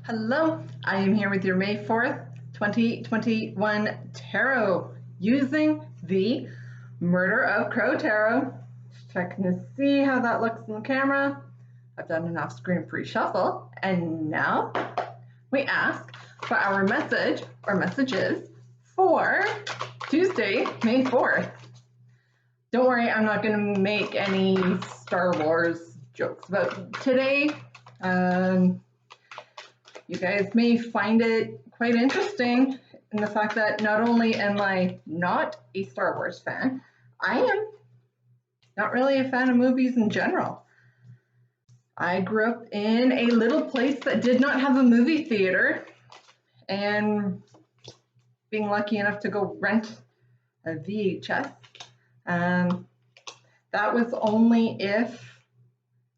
Hello, I am here with your May 4th, 2021 tarot using the Murder of Crow Tarot. Just checking to see how that looks in the camera. I've done an off-screen pre-shuffle, and now we ask for our message or messages for Tuesday, May 4th. Don't worry, I'm not going to make any Star Wars jokes about today. You guys may find it quite interesting in the fact that not only am I not a Star Wars fan, I am not really a fan of movies in general. I grew up in a little place that did not have a movie theater, and being lucky enough to go rent a VHS, that was only if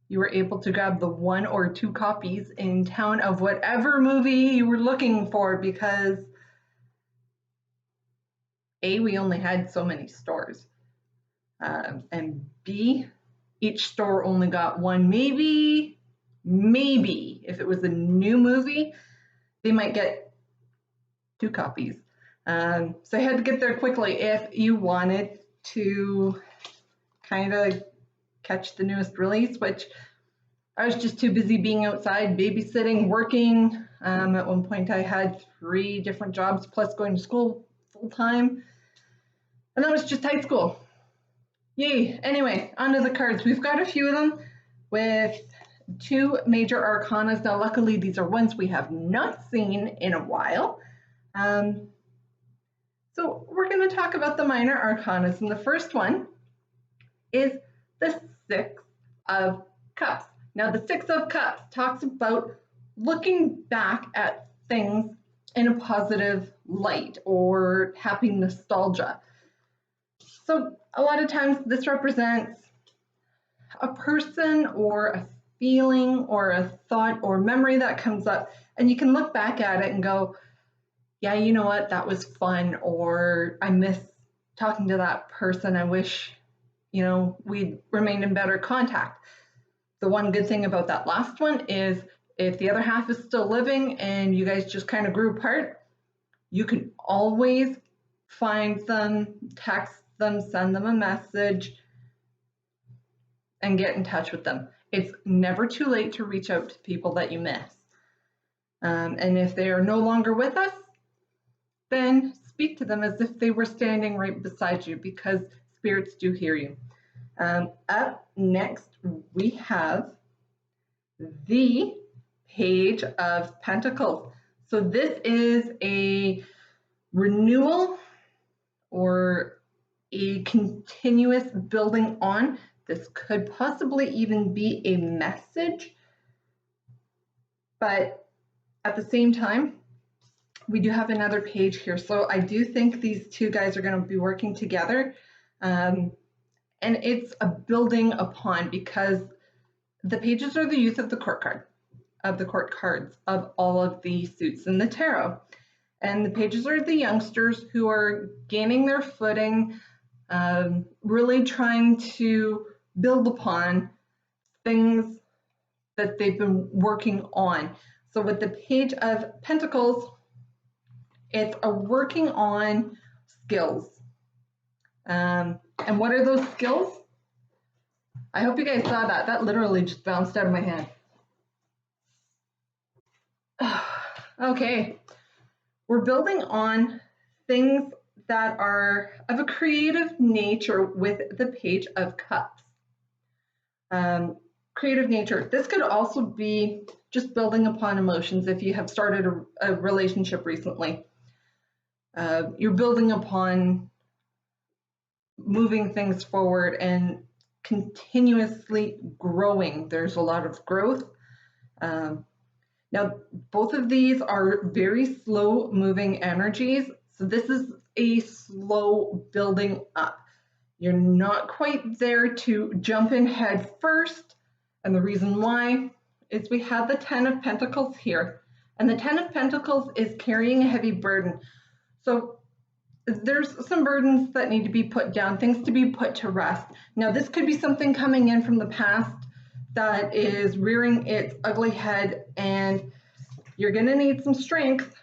you were able to grab the 1 or 2 copies in town of whatever movie you were looking for, because A, we only had so many stores, and B, each store only got one. Maybe if it was a new movie, they might get 2 copies. So I had to get there quickly if you wanted to kind of catch the newest release, which I was just too busy being outside, babysitting, working. At one point I had 3 different jobs plus going to school full time, and that was just high school. Yay. Anyway, onto the cards. We've got a few of them with 2 major arcanas. Now luckily these are ones we have not seen in a while. So we're going to talk about the minor arcanas, and the first one is the 6 of Cups. Now, the 6 of Cups talks about looking back at things in a positive light or happy nostalgia. So a lot of times this represents a person or a feeling or a thought or memory that comes up, and you can look back at it and go, yeah, you know what, that was fun, or I miss talking to that person. I wish, we'd remained in better contact. The one good thing about that last one is if the other half is still living and you guys just kind of grew apart, you can always find them, text them, send them a message, and get in touch with them. It's never too late to reach out to people that you miss. And if they are no longer with us, then speak to them as if they were standing right beside you, because spirits do hear you. Up next, we have the Page of Pentacles. So this is a renewal or a continuous building on. This could possibly even be a message, but at the same time, we do have another page here. So I do think these 2 guys are going to be working together. And it's a building upon, because the pages are the youth of the court card, of the court cards of all of the suits in the tarot. And the pages are the youngsters who are gaining their footing, really trying to build upon things that they've been working on. So with the Page of Pentacles, it's a working on skills. And what are those skills? I hope you guys saw that. That literally just bounced out of my hand. Okay, we're building on things that are of a creative nature with the Page of Cups. Creative nature. This could also be just building upon emotions. If you have started a relationship recently, you're building upon moving things forward and continuously growing. There's a lot of growth. Now, both of these are very slow moving energies. So this is a slow building up. You're not quite there to jump in head first. And the reason why is we have the 10 of Pentacles here. And the 10 of Pentacles is carrying a heavy burden. So there's some burdens that need to be put down, things to be put to rest. Now, this could be something coming in from the past that is rearing its ugly head, and You're going to need some strength.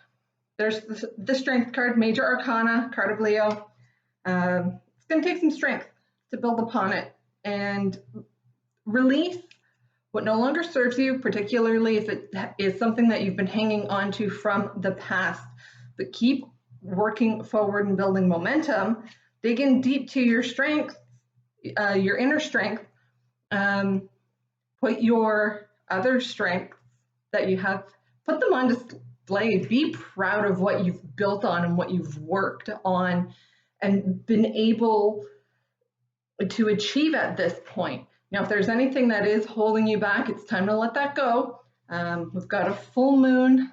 There's the strength card, Major Arcana, card of Leo. It's going to take some strength to build upon it and release what no longer serves you, particularly if it is something that you've been hanging on to from the past. But keep working forward and building momentum. Dig in deep to your strength, your inner strength. Put your other strengths that you have, put them on display. Be proud of what you've built on and what you've worked on and been able to achieve at this point. Now, if there's anything that is holding you back, it's time to let that go. We've got a full moon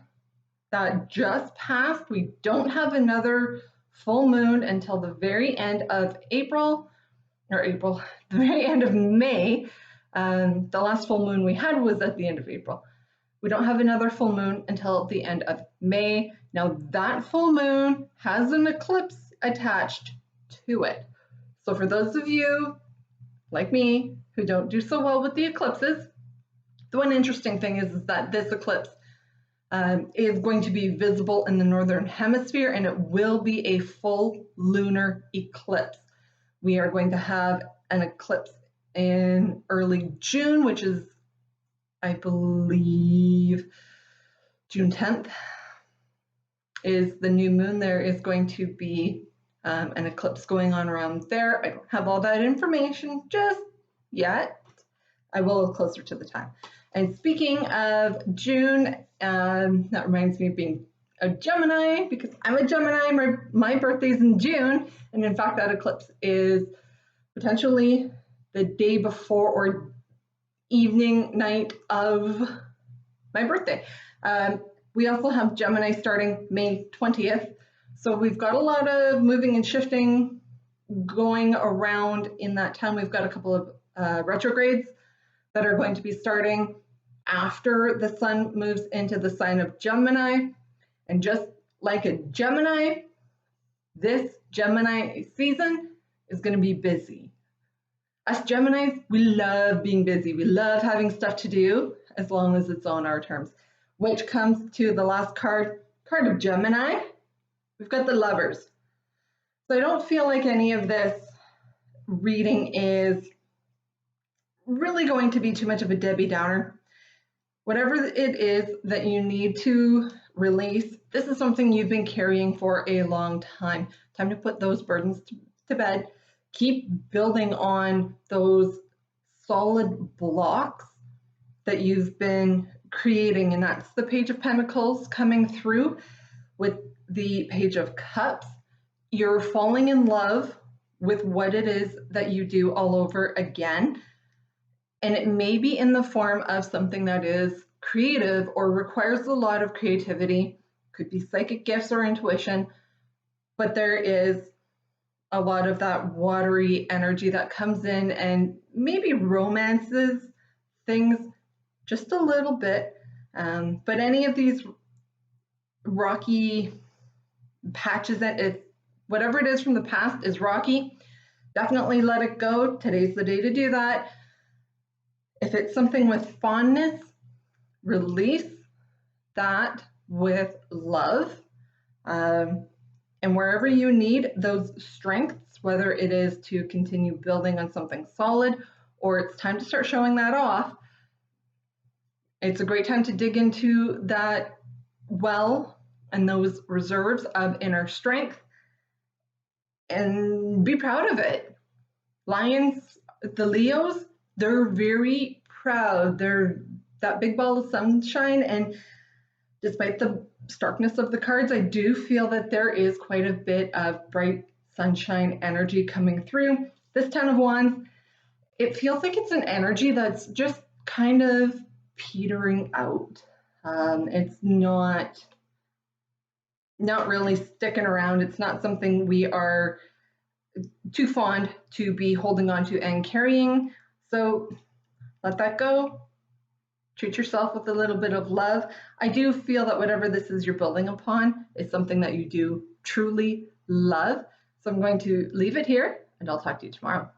that just passed. We don't have another full moon until the very end of the very end of May. The last full moon we had was at the end of April. We don't have another full moon until the end of May. Now that full moon has an eclipse attached to it. So for those of you like me who don't do so well with the eclipses, the one interesting thing is that this eclipse is going to be visible in the northern hemisphere, and it will be a full lunar eclipse. We are going to have an eclipse in early June, which is, I believe, June 10th is the new moon. There is going to be an eclipse going on around there. I don't have all that information just yet. I will closer to the time. And speaking of June, that reminds me of being a Gemini, because I'm a Gemini. My birthday's in June, and in fact that eclipse is potentially the day before or evening night of my birthday. We also have Gemini starting May 20th, so we've got a lot of moving and shifting going around in that time. We've got a couple of retrogrades that are going to be starting after the sun moves into the sign of Gemini. And just like a Gemini, this Gemini season is going to be busy. Us Geminis, we love being busy. We love having stuff to do as long as it's on our terms, which comes to the last card of Gemini. We've got the Lovers. So I don't feel like any of this reading is really going to be too much of a Debbie Downer. Whatever it is that you need to release, this is something you've been carrying for a long time. Time to put those burdens to bed. Keep building on those solid blocks that you've been creating, and that's the Page of Pentacles coming through with the Page of Cups. You're falling in love with what it is that you do all over again. And it may be in the form of something that is creative or requires a lot of creativity. Could be psychic gifts or intuition, but there is a lot of that watery energy that comes in and maybe romances things just a little bit. But any of these rocky patches, whatever it is from the past is rocky, definitely let it go. Today's the day to do that. If it's something with fondness, release that with love. And wherever you need those strengths, whether it is to continue building on something solid or it's time to start showing that off, it's a great time to dig into that well and those reserves of inner strength and be proud of it. Lions, the Leos, they're very proud. They're that big ball of sunshine, and despite the starkness of the cards, I do feel that there is quite a bit of bright sunshine energy coming through. This Ten of Wands, it feels like it's an energy that's just kind of petering out. It's not really sticking around. It's not something we are too fond to be holding on to and carrying. So let that go. Treat yourself with a little bit of love. I do feel that whatever this is you're building upon is something that you do truly love. So I'm going to leave it here, and I'll talk to you tomorrow.